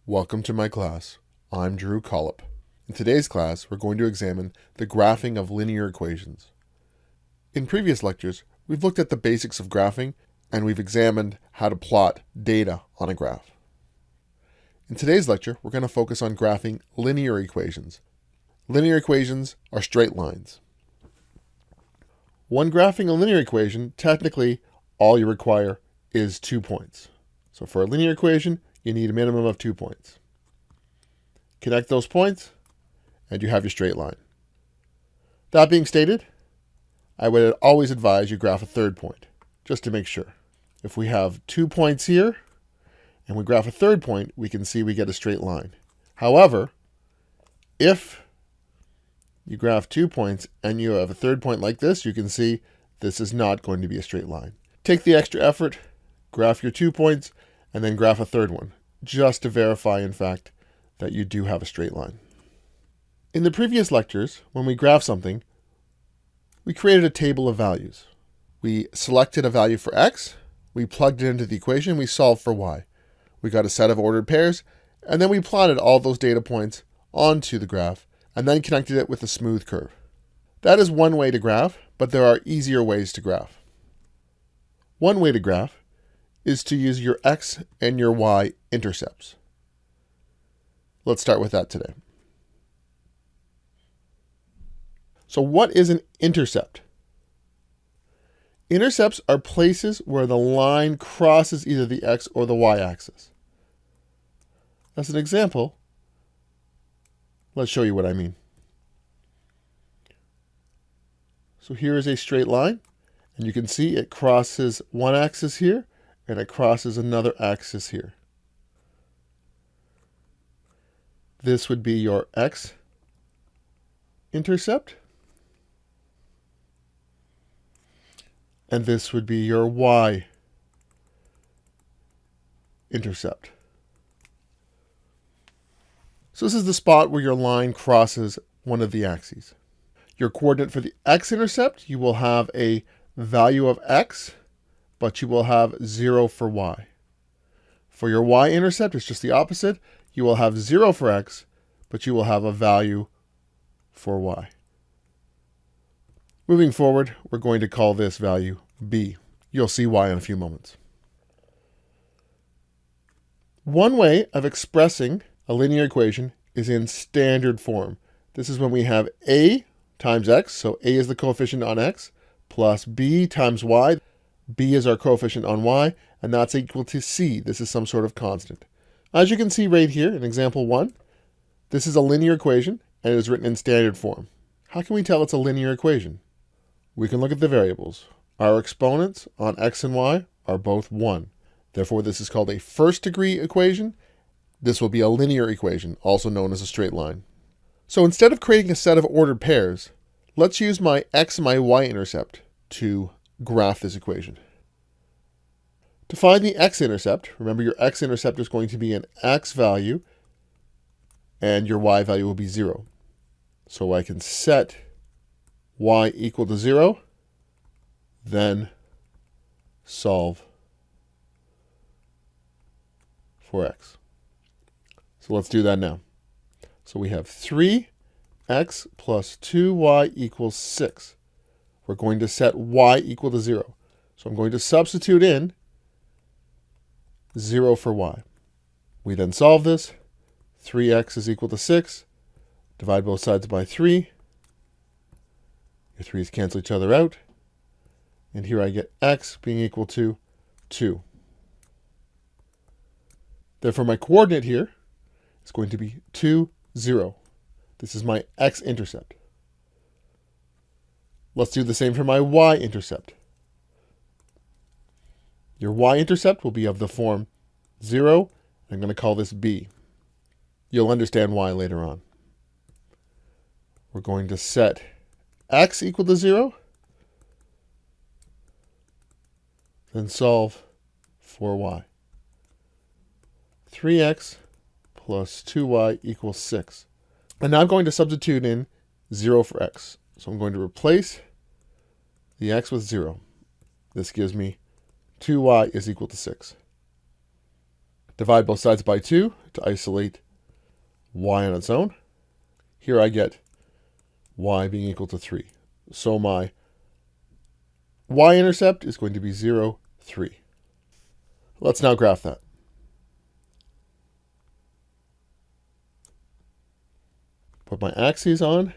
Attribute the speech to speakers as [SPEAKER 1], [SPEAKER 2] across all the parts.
[SPEAKER 1] Welcome to my class. I'm Drew Collop. In today's class, we're going to examine the graphing of linear equations. In previous lectures, we've looked at the basics of graphing, and we've examined how to plot data on a graph. In today's lecture, we're going to focus on graphing linear equations. Linear equations are straight lines. When graphing a linear equation, technically, all you require is 2 points. So for a linear equation, you need a minimum of 2 points. Connect those points, and you have your straight line. That being stated, I would always advise you graph a third point, just to make sure. If we have 2 points here, and we graph a third point, we can see we get a straight line. However, if you graph 2 points and you have a third point like this, you can see this is not going to be a straight line. Take the extra effort, graph your 2 points, and then graph a third one, just to verify, in fact, that you do have a straight line. In the previous lectures, when we graph something, we created a table of values. We selected a value for x, we plugged it into the equation, we solved for y. We got a set of ordered pairs, and then we plotted all those data points onto the graph, and then connected it with a smooth curve. That is one way to graph, but there are easier ways to graph. One way to graph is to use your x and your y intercepts. Let's start with that today. So what is an intercept? Intercepts are places where the line crosses either the x or the y-axis. As an example, let's show you what I mean. So here is a straight line, and you can see it crosses one axis here, and it crosses another axis here. This would be your x-intercept, and this would be your y-intercept. So this is the spot where your line crosses one of the axes. Your coordinate for the x-intercept, you will have a value of x, but you will have 0 for y. For your y-intercept, it's just the opposite. You will have 0 for x, but you will have a value for y. Moving forward, we're going to call this value b. You'll see why in a few moments. One way of expressing a linear equation is in standard form. This is when we have a times x, so a is the coefficient on x, plus b times y. B is our coefficient on y, and that's equal to c. This is some sort of constant. As you can see right here in example 1, this is a linear equation, and it is written in standard form. How can we tell it's a linear equation? We can look at the variables. Our exponents on x and y are both 1. Therefore, this is called a first-degree equation. This will be a linear equation, also known as a straight line. So instead of creating a set of ordered pairs, let's use my x and my y-intercept to graph this equation. To find the x-intercept, remember your x-intercept is going to be an x value, and your y value will be 0. So I can set y equal to 0, then solve for x. So let's do that now. So we have 3x plus 2y equals 6. We're going to set y equal to 0. So I'm going to substitute in 0 for y. We then solve this. 3x is equal to 6. Divide both sides by 3. Your 3's cancel each other out. And here I get x being equal to 2. Therefore, my coordinate here is going to be 2, 0. This is my x-intercept. Let's do the same for my y-intercept. Your y-intercept will be of the form 0. I'm going to call this b. You'll understand why later on. We're going to set x equal to 0, then solve for y. 3x plus 2y equals 6. And now I'm going to substitute in 0 for x. So I'm going to replace the x with 0. This gives me 2y is equal to 6. Divide both sides by 2 to isolate y on its own. Here I get y being equal to 3. So my y-intercept is going to be 0, 3. Let's now graph that. Put my axes on.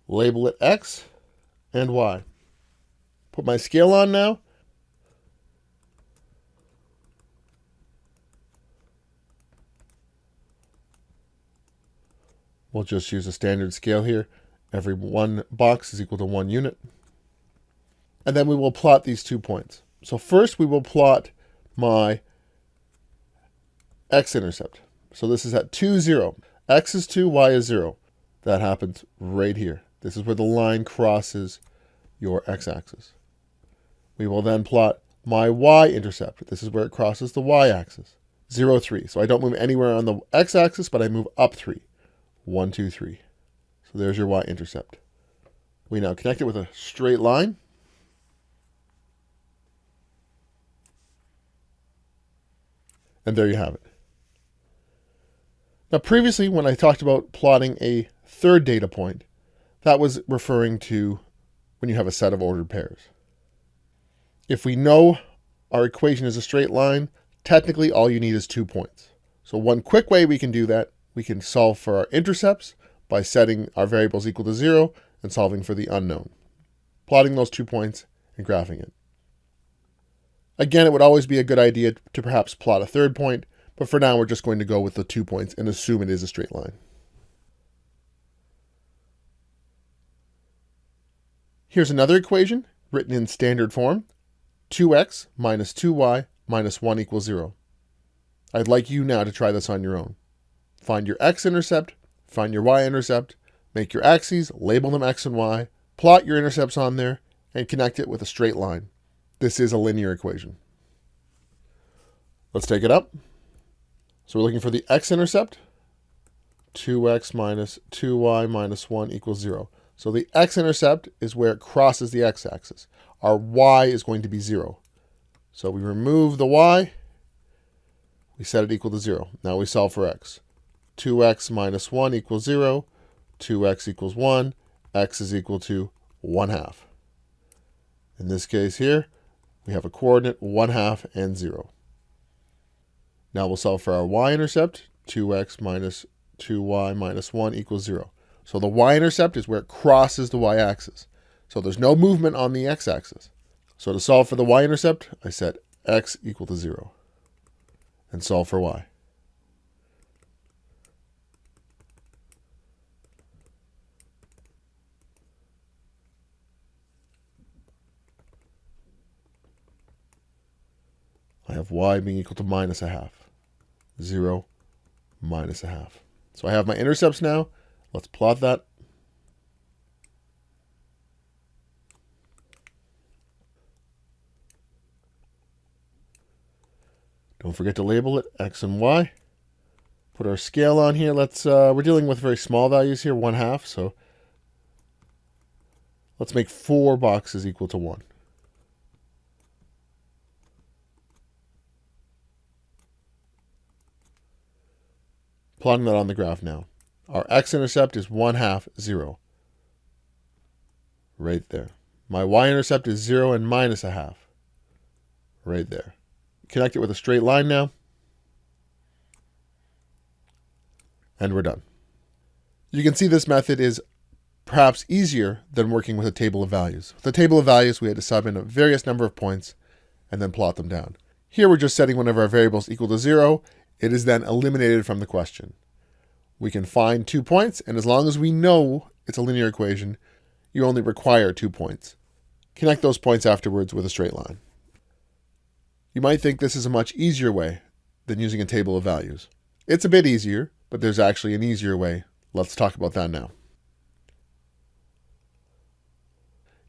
[SPEAKER 1] Label it x and y. Put my scale on now. We'll just use a standard scale here. Every one box is equal to 1 unit. And then we will plot these 2 points. So first we will plot my x-intercept. So this is at 2, 0. X is 2, y is 0. That happens right here. This is where the line crosses your x-axis. We will then plot my y-intercept. This is where it crosses the y-axis. 0, 3. So I don't move anywhere on the x-axis, but I move up 3. 1, 2, 3. So there's your y-intercept. We now connect it with a straight line. And there you have it. Now previously, when I talked about plotting a third data point, that was referring to when you have a set of ordered pairs. If we know our equation is a straight line, technically all you need is 2 points. So one quick way we can do that, we can solve for our intercepts by setting our variables equal to 0 and solving for the unknown. Plotting those 2 points and graphing it. Again, it would always be a good idea to perhaps plot a third point, but for now we're just going to go with the 2 points and assume it is a straight line. Here's another equation written in standard form. 2x minus 2y minus 1 equals 0. I'd like you now to try this on your own. Find your x-intercept, find your y-intercept, make your axes, label them x and y, plot your intercepts on there, and connect it with a straight line. This is a linear equation. Let's take it up. So we're looking for the x-intercept. 2x minus 2y minus 1 equals 0. So the x-intercept is where it crosses the x-axis. Our y is going to be 0. So we remove the y. We set it equal to 0. Now we solve for x. 2x minus 1 equals 0. 2x equals 1. X is equal to 1/2. In this case here, we have a coordinate 1/2 and 0. Now we'll solve for our y-intercept. 2x minus 2y minus 1 equals 0. So the y-intercept is where it crosses the y-axis. So there's no movement on the x-axis. So to solve for the y-intercept, I set x equal to 0 and solve for y. I have y being equal to minus 1/2. 0 minus 1/2. So I have my intercepts now. Let's plot that. Don't forget to label it x and y. Put our scale on here. We're dealing with very small values here, 1/2. So let's make 4 boxes equal to 1. Plotting that on the graph now. Our x-intercept is 1/2, 0. Right there. My y-intercept is 0 and minus 1/2. Right there. Connect it with a straight line now. And we're done. You can see this method is perhaps easier than working with a table of values. With a table of values, we had to sub in a various number of points and then plot them down. Here we're just setting one of our variables equal to 0. It is then eliminated from the question. We can find 2 points, and as long as we know it's a linear equation, you only require 2 points. Connect those points afterwards with a straight line. You might think this is a much easier way than using a table of values. It's a bit easier, but there's actually an easier way. Let's talk about that now.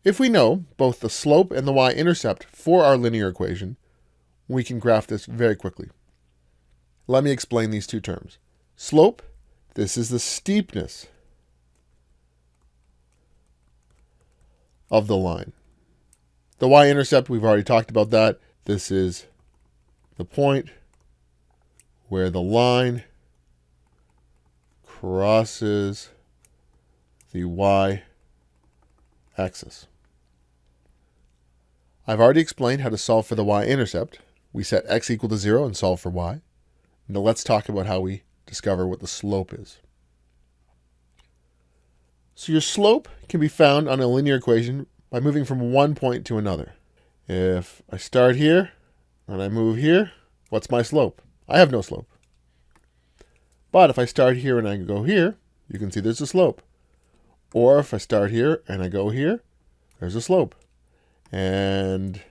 [SPEAKER 1] If we know both the slope and the y-intercept for our linear equation, we can graph this very quickly. Let me explain these two terms. Slope, this is the steepness of the line. The y-intercept, we've already talked about that. This is the point where the line crosses the y-axis. I've already explained how to solve for the y-intercept. We set x equal to 0 and solve for y. Now let's talk about how we discover what the slope is. So your slope can be found on a linear equation by moving from one point to another. If I start here and I move here, what's my slope? I have no slope. But if I start here and I go here, you can see there's a slope. Or if I start here and I go here, there's a slope. And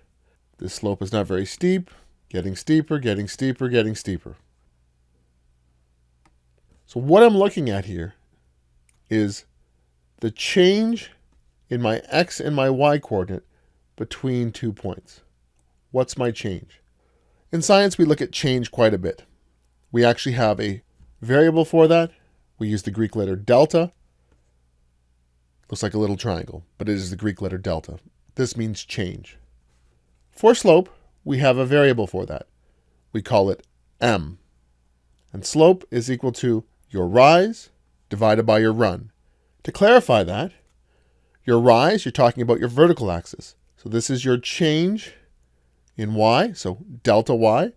[SPEAKER 1] this slope is not very steep, getting steeper, getting steeper, getting steeper. So what I'm looking at here is the change in my x and my y coordinate between 2 points. What's my change? In science, we look at change quite a bit. We actually have a variable for that. We use the Greek letter delta. Looks like a little triangle, but it is the Greek letter delta. This means change. For slope, we have a variable for that. We call it m. And slope is equal to your rise divided by your run. To clarify that, your rise, you're talking about your vertical axis. So this is your change in y, so delta y,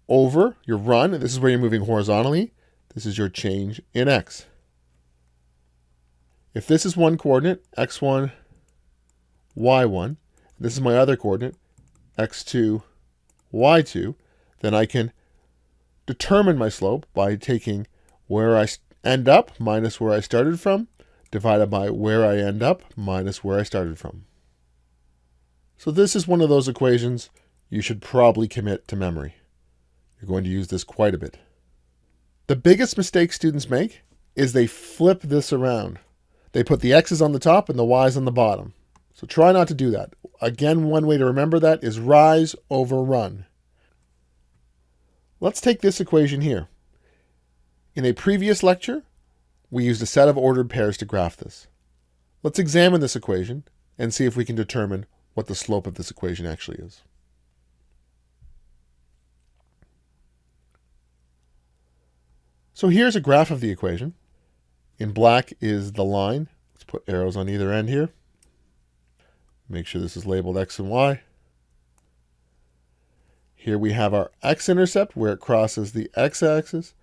[SPEAKER 1] over your run, and this is where you're moving horizontally. This is your change in x. If this is one coordinate, x1, y1, this is my other coordinate, x2, y2, then I can determine my slope by taking where I end up minus where I started from, divided by where I end up minus where I started from. So this is one of those equations you should probably commit to memory. You're going to use this quite a bit. The biggest mistake students make is they flip this around. They put the x's on the top and the y's on the bottom. So try not to do that. Again, one way to remember that is rise over run. Let's take this equation here. In a previous lecture, we used a set of ordered pairs to graph this. Let's examine this equation and see if we can determine what the slope of this equation actually is. So here's a graph of the equation. In black is the line. Let's put arrows on either end here. Make sure this is labeled x and y. Here we have our x-intercept where it crosses the x-axis,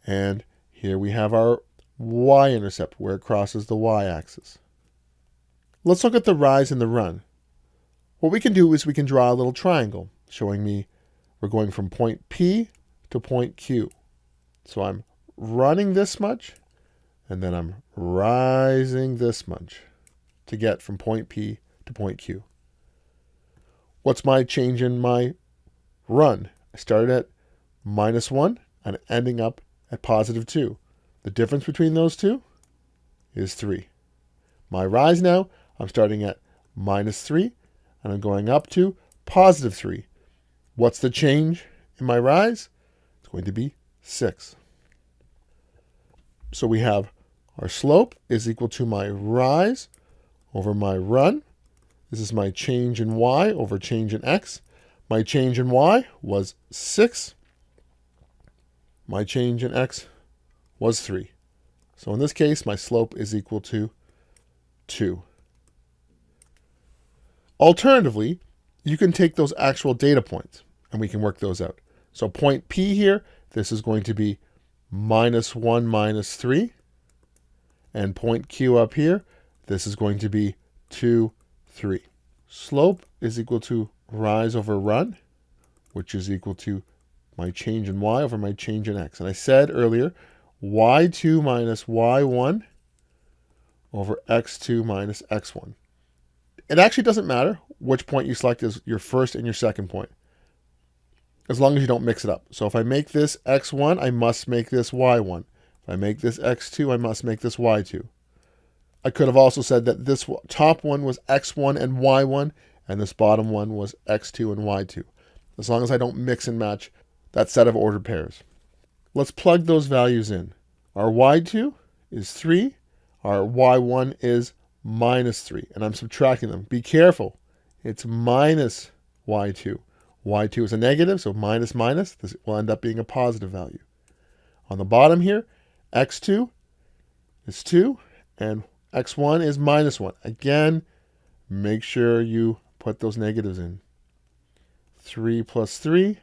[SPEAKER 1] and here we have our y-intercept where it crosses the y-axis. Let's look at the rise and the run. What we can do is we can draw a little triangle showing me we're going from point P to point Q. So I'm running this much, and then I'm rising this much to get from point P to point Q. What's my change in my run? I started at -1 and ending up at +2. The difference between those two is 3. My rise now, I'm starting at -3 and I'm going up to +3. What's the change in my rise? It's going to be 6. So we have our slope is equal to my rise over my run. This is my change in y over change in x. My change in y was 6. My change in x was 3. So in this case, my slope is equal to 2. Alternatively, you can take those actual data points and we can work those out. So point P here, this is going to be -1 -3. And point Q up here, this is going to be 2, 3. Slope is equal to rise over run, which is equal to my change in y over my change in x. And I said earlier, y2 minus y1 over x2 minus x1. It actually doesn't matter which point you select as your first and your second point, as long as you don't mix it up. So if I make this x1, I must make this y1. If I make this x2, I must make this y2. I could have also said that this top one was x1 and y1, and this bottom one was x2 and y2, as long as I don't mix and match that set of ordered pairs. Let's plug those values in. Our y2 is 3. Our y1 is -3, and I'm subtracting them. Be careful. it's minus y2. y2 is a negative, so minus minus. This will end up being a positive value. On the bottom here, x2 is 2, and x1 is minus 1. Again, make sure you put those negatives in. 3 plus 3,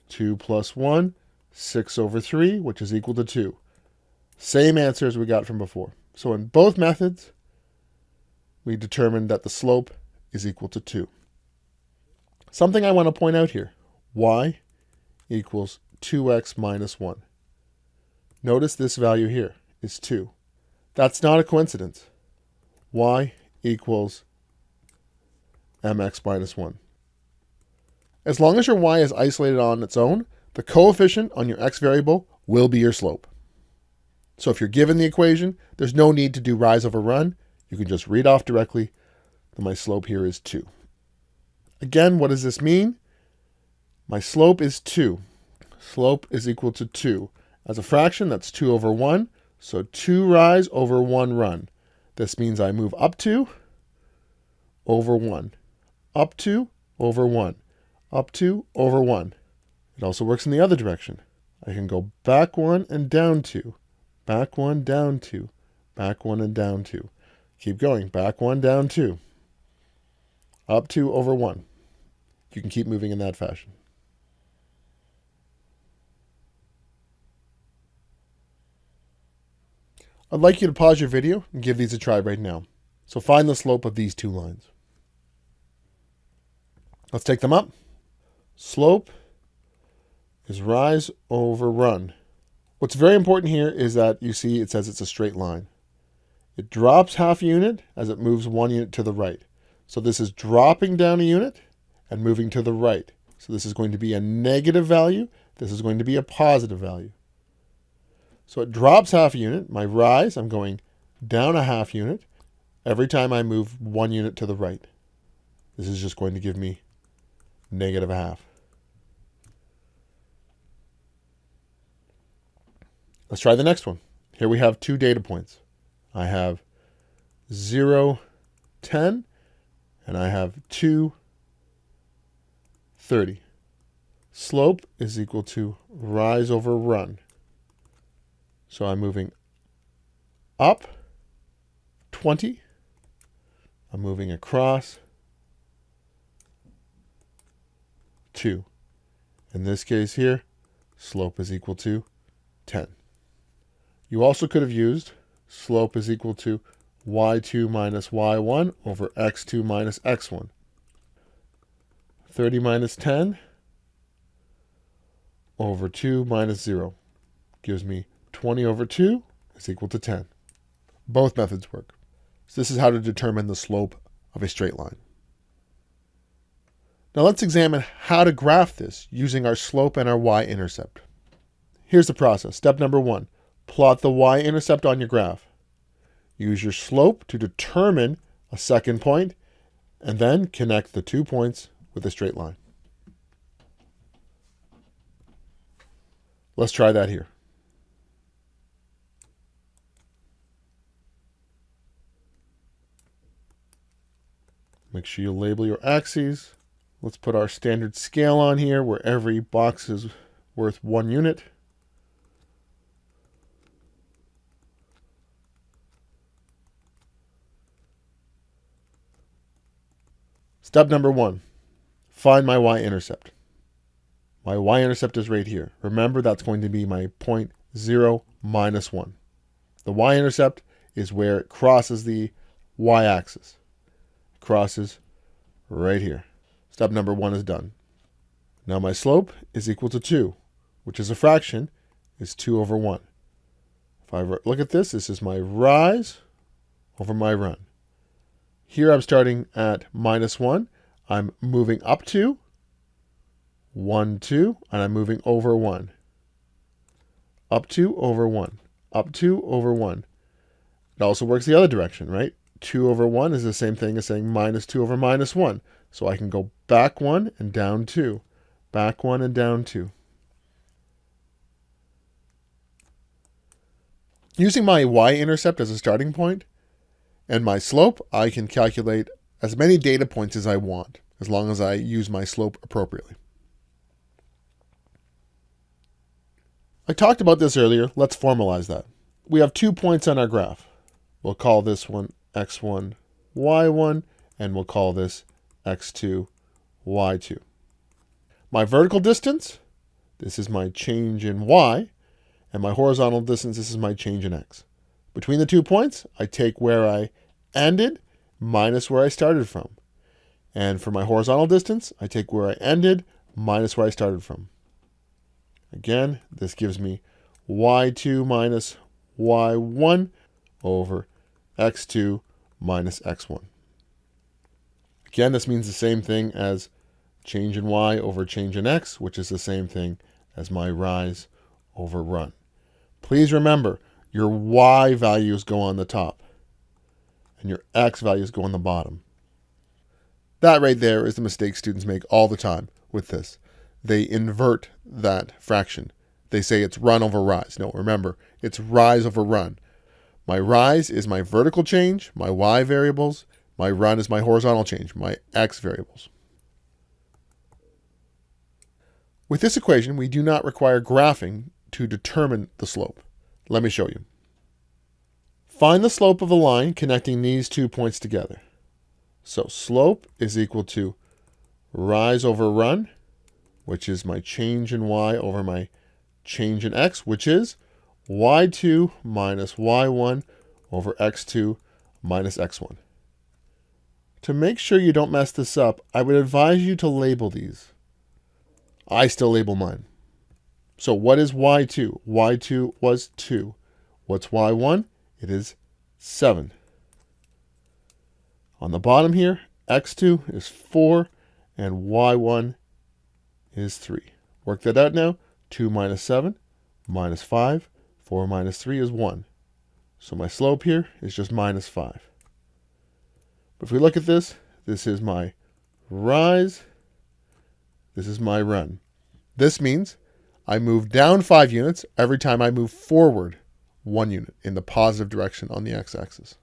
[SPEAKER 1] 2 plus 1, 6 over 3, which is equal to 2. Same answer as we got from before. So in both methods, we determined that the slope is equal to 2. Something I want to point out here, y equals 2x minus 1. Notice this value here is 2. That's not a coincidence. Y equals mx minus 1. As long as your y is isolated on its own, the coefficient on your x variable will be your slope. So if you're given the equation, there's no need to do rise over run. You can just read off directly that my slope here is 2. Again, what does this mean? My slope is 2. Slope is equal to 2. As a fraction, that's 2 over 1. So 2 rise over 1 run. This means I move up 2 over 1. Up 2 over 1. Up 2 over 1. It also works in the other direction. I can go back 1 and down 2. Back 1, down 2. Back 1 and down 2. Keep going. Back 1, down 2. Up 2 over 1. You can keep moving in that fashion. I'd like you to pause your video and give these a try right now. So find the slope of these two lines. Let's take them up. Slope is rise over run. What's very important here is that you see it says it's a straight line. It drops half a unit as it moves 1 unit to the right. So this is dropping down a unit and moving to the right. So this is going to be a negative value. This is going to be a positive value. So it drops half a unit. My rise, I'm going down a half unit every time I move 1 unit to the right. This is just going to give me negative a half. Let's try the next one. Here we have 2 data points. I have 0, 10, and I have 2, 30. Slope is equal to rise over run. So I'm moving up 20. I'm moving across 2. In this case here, slope is equal to 10. You also could have used slope is equal to y2 minus y1 over x2 minus x1. 30 minus 10 over 2 minus 0 gives me 20 over 2 is equal to 10. Both methods work. So this is how to determine the slope of a straight line. Now let's examine how to graph this using our slope and our y-intercept. Here's the process. Step number 1. Plot the y-intercept on your graph. Use your slope to determine a second point, and then connect the 2 points with a straight line. Let's try that here. Make sure you label your axes. Let's put our standard scale on here where every box is worth 1 unit. Step number 1, find my y-intercept. My y-intercept is right here. Remember, that's going to be my point 0 minus 1. The y-intercept is where it crosses the y-axis. It crosses right here. Step number 1 is done. Now my slope is equal to 2, which is a fraction, is 2 over 1. If I look at this, this is my rise over my run. Here I'm starting at minus 1. I'm moving up 2, 1, 2, and I'm moving over 1. Up 2 over 1. Up 2 over 1. It also works the other direction, right? 2 over 1 is the same thing as saying minus 2 over minus 1. So I can go back 1 and down 2. Back 1 and down 2. Using my y-intercept as a starting point and my slope, I can calculate as many data points as I want. as long as I use my slope appropriately. I talked about this earlier. Let's formalize that. We have 2 points on our graph. We'll call this one x1, y1, and we'll call this x2, y2. My vertical distance, this is my change in y, and my horizontal distance, this is my change in x. Between the 2 points, I take where I ended minus where I started from. And for my horizontal distance, I take where I ended minus where I started from. Again, this gives me y2 minus y1 over x2 minus x1. Again, this means the same thing as change in y over change in x, which is the same thing as my rise over run. Please remember, your y values go on the top, and your x values go on the bottom. That right there is the mistake students make all the time with this. They invert that fraction. They say it's run over rise. No, remember, it's rise over run. My rise is my vertical change, my y variables. My run is my horizontal change, my x variables. With this equation, we do not require graphing to determine the slope. Let me show you. Find the slope of a line connecting these 2 points together. So slope is equal to rise over run, which is my change in y over my change in x, which is y2 minus y1 over x2 minus x1. To make sure you don't mess this up, I would advise you to label these. I still label mine. So what is y2? y2 was 2. What's y1? It is 7. On the bottom here, x2 is 4, and y1 is 3. Work that out now. 2 minus 7 minus 5. 4 minus 3 is 1. So my slope here is just minus 5. But if we look at this, this is my rise. This is my run. This means I move down 5 units every time I move forward 1 unit in the positive direction on the x-axis.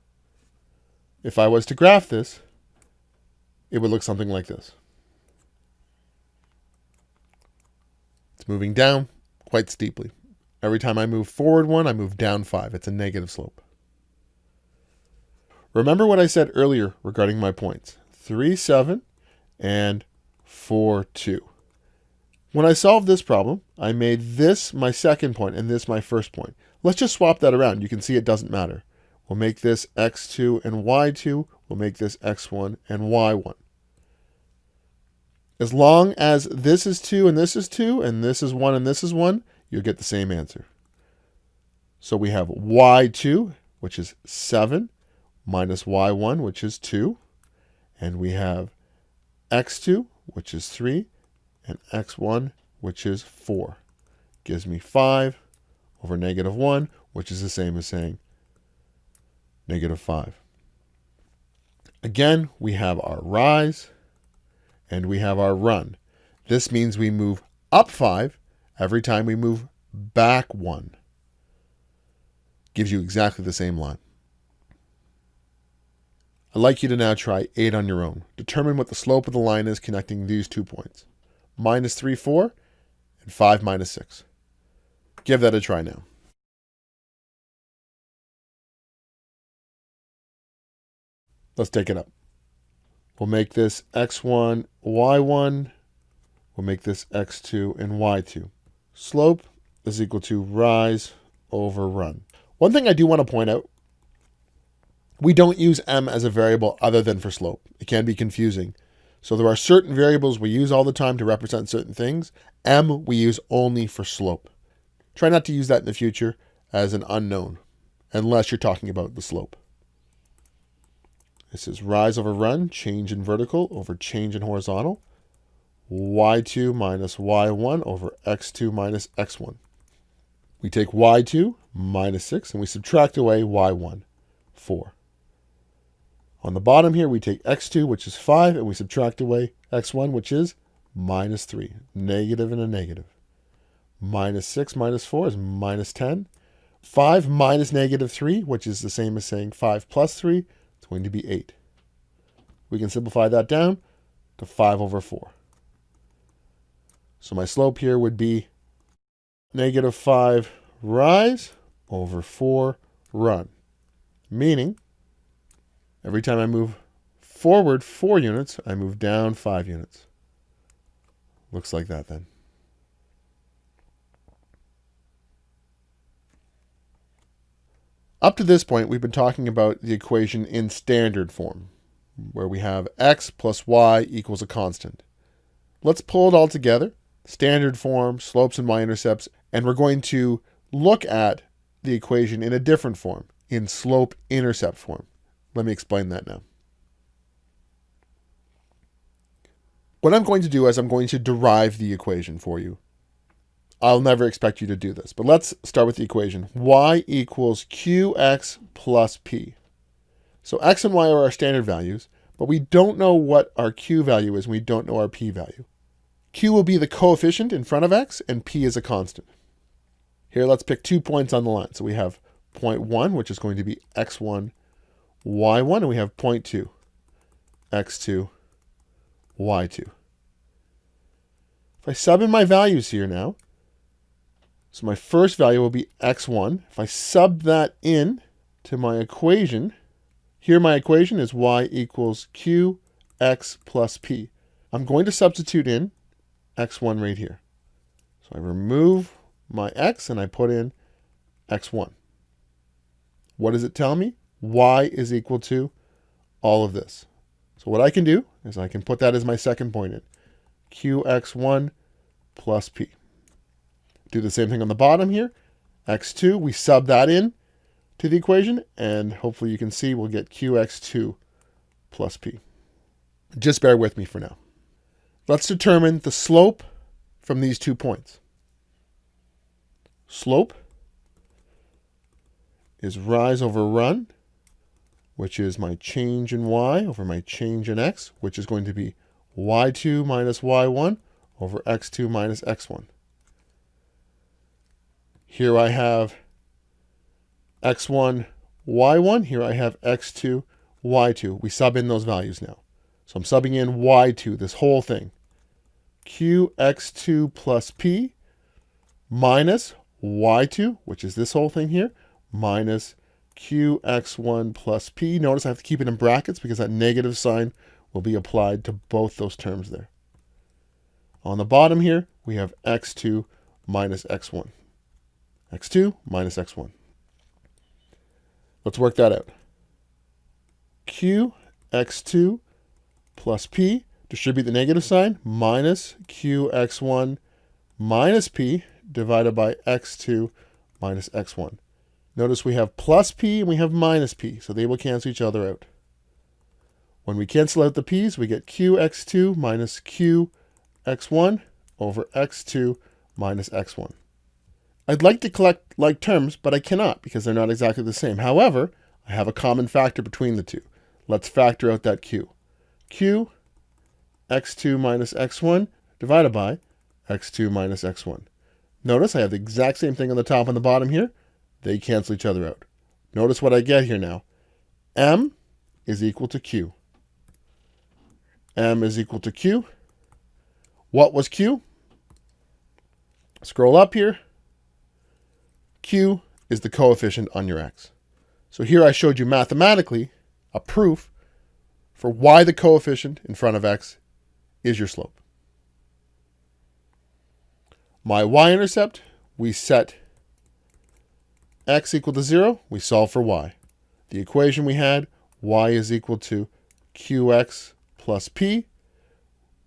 [SPEAKER 1] If I was to graph this, it would look something like this. It's moving down quite steeply. Every time I move forward 1, I move down 5. It's a negative slope. Remember what I said earlier regarding my points. 3, 7, and 4, 2. When I solved this problem, I made this my second point and this my first point. Let's just swap that around. You can see it doesn't matter. We'll make this x2 and y2. We'll make this x1 and y1. As long as this is 2 and this is 2 and this is 1 and this is 1, you'll get the same answer. So we have y2, which is 7, minus y1, which is 2. And we have x2, which is 3, and x1, which is 4. Gives me 5 over negative 1, which is the same as saying negative 5. Again, we have our rise and we have our run. This means we move up 5 every time we move back 1. Gives you exactly the same line. I'd like you to now try 8 on your own. Determine what the slope of the line is connecting these 2 points. Minus 3, 4, and 5 minus 6. Give that a try now. Let's take it up. We'll make this x1, y1. We'll make this x2 and y2. Slope is equal to rise over run. One thing I do want to point out, we don't use m as a variable other than for slope. It can be confusing. So there are certain variables we use all the time to represent certain things. M we use only for slope. Try not to use that in the future as an unknown, unless you're talking about the slope. This is rise over run, change in vertical over change in horizontal. y2 minus y1 over x2 minus x1. We take y2 minus 6 and we subtract away y1, 4. On the bottom here, we take x2, which is 5, and we subtract away x1, which is minus 3. Negative and a negative. Minus 6 minus 4 is minus 10. 5 minus negative 3, which is the same as saying 5 plus 3, it's going to be 8. We can simplify that down. to 5 over 4. So my slope here would be negative 5 rise over 4 run. Meaning, every time I move forward 4 units, I move down 5 units. Looks like that then. Up to this point, we've been talking about the equation in standard form, where we have x plus y equals a constant. Let's pull it all together, standard form, slopes and y-intercepts, and we're going to look at the equation in a different form, in slope-intercept form. Let me explain that now. What I'm going to do is I'm going to derive the equation for you. I'll never expect you to do this, but let's start with the equation. Y equals qx plus p. So x and y are our standard values, but we don't know what our q value is, and we don't know our p value. Q will be the coefficient in front of x, and p is a constant. Here, let's pick 2 points on the line. So we have point 1, which is going to be x1, y1, and we have point 2, x2, y2. If I sub in my values here now, so my first value will be x1. If I sub that in to my equation, here my equation is y equals qx plus p. I'm going to substitute in x1 right here. So I remove my x and I put in x1. What does it tell me? Y is equal to all of this. So what I can do is I can put that as my second point in. qx1 plus p. Do the same thing on the bottom here. x2, we sub that in to the equation, and hopefully you can see we'll get qx2 plus p. Just bear with me for now. Let's determine the slope from these 2 points. Slope is rise over run, which is my change in y over my change in x, which is going to be y2 minus y1 over x2 minus x1. Here I have x1, y1. Here I have x2, y2. We sub in those values now. So I'm subbing in y2, this whole thing. qx2 plus p minus y2, which is this whole thing here, minus qx1 plus p. Notice I have to keep it in brackets because that negative sign will be applied to both those terms there. On the bottom here, we have x2 minus x1. x2 minus x1. Let's work that out. qx2 plus p, distribute the negative sign, minus qx1 minus p divided by x2 minus x1. Notice we have plus p and we have minus p, so they will cancel each other out. When we cancel out the p's, we get qx2 minus qx1 over x2 minus x1. I'd like to collect like terms, but I cannot because they're not exactly the same. However, I have a common factor between the two. Let's factor out that q. q, x2 minus x1 divided by x2 minus x1. Notice I have the exact same thing on the top and the bottom here. They cancel each other out. Notice what I get here now. M is equal to q. M is equal to q. What was q? Scroll up here. Q is the coefficient on your x. So here I showed you mathematically a proof for why the coefficient in front of x is your slope. My y-intercept, we set x equal to 0, we solve for y. The equation we had, y is equal to qx plus p.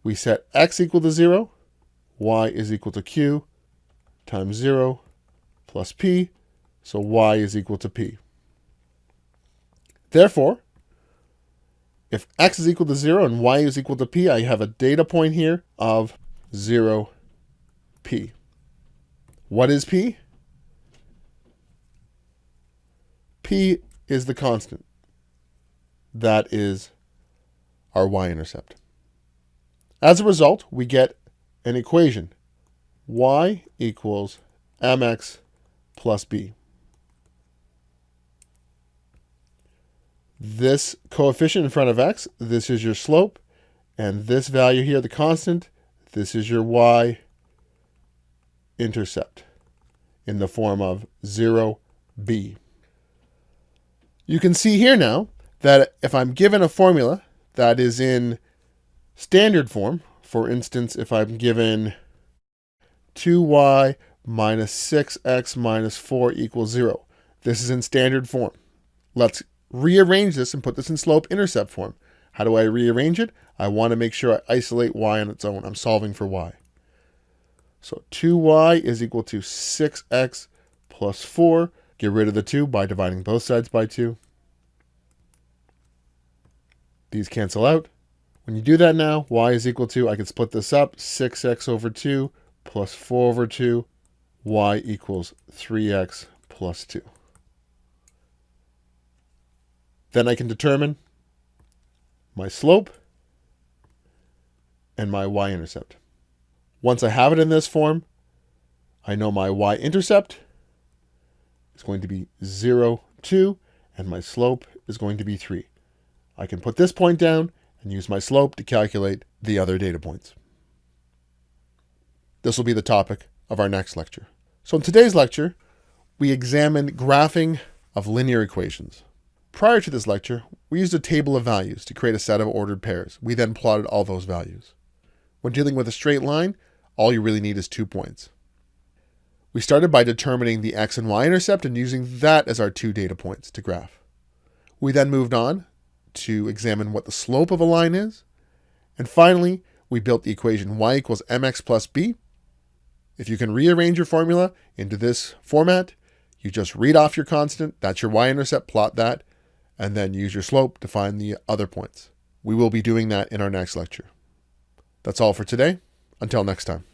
[SPEAKER 1] We set x equal to 0, y is equal to q times 0 plus p, so y is equal to p. Therefore, if x is equal to 0 and y is equal to p, I have a data point here of 0, p. What is p? P is the constant. That is our y-intercept. As a result, we get an equation. Y equals mx plus b. This coefficient in front of x, this is your slope, And this value here, the constant, this is your y-intercept in the form of 0b. You can see here now that if I'm given a formula that is in standard form, for instance, if I'm given 2y minus 6x minus 4 equals 0, this is in standard form. Let's rearrange this and put this in slope-intercept form. How do I rearrange it? I want to make sure I isolate y on its own. I'm solving for y. So 2y is equal to 6x plus 4. Get rid of the 2 by dividing both sides by 2. These cancel out. When you do that now, y is equal to, I can split this up, 6x over 2 plus 4 over 2, y equals 3x plus 2. Then I can determine my slope and my y-intercept. Once I have it in this form, I know my y-intercept is going to be 0, 2, and my slope is going to be 3. I can put this point down and use my slope to calculate the other data points. This will be the topic of our next lecture. So in today's lecture, we examined graphing of linear equations. Prior to this lecture, we used a table of values to create a set of ordered pairs. We then plotted all those values. When dealing with a straight line, all you really need is 2 points. We started by determining the x and y-intercept and using that as our 2 data points to graph. We then moved on to examine what the slope of a line is. And finally, we built the equation y equals mx plus b. If you can rearrange your formula into this format, you just read off your constant, that's your y-intercept, plot that, and then use your slope to find the other points. We will be doing that in our next lecture. That's all for today. Until next time.